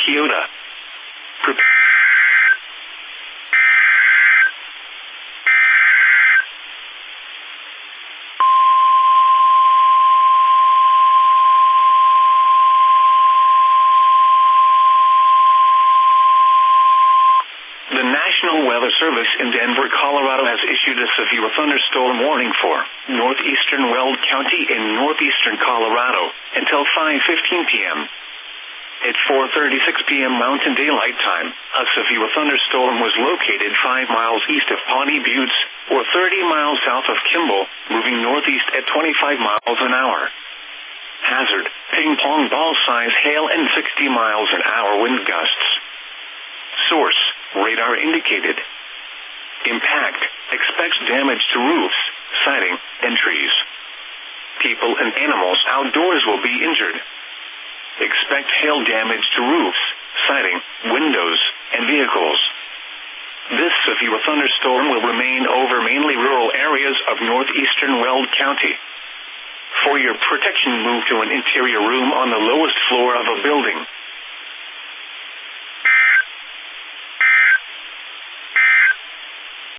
Kyoto. The National Weather Service in Denver, Colorado has issued a severe thunderstorm warning for northeastern Weld County in northeastern Colorado until 5:15 p.m. At 4:36 p.m. Mountain Daylight Time, a severe thunderstorm was located 5 miles east of Pawnee Buttes, or 30 miles south of Kimball, moving northeast at 25 miles an hour. Hazard, ping-pong ball size hail and 60 miles an hour wind gusts. Source, radar indicated. Impact, expects damage to roofs, siding, and trees. People and animals outdoors will be injured. Expect hail damage to roofs, siding, windows, and vehicles. This severe thunderstorm will remain over mainly rural areas of northeastern Weld County. For your protection, move to an interior room on the lowest floor of a building.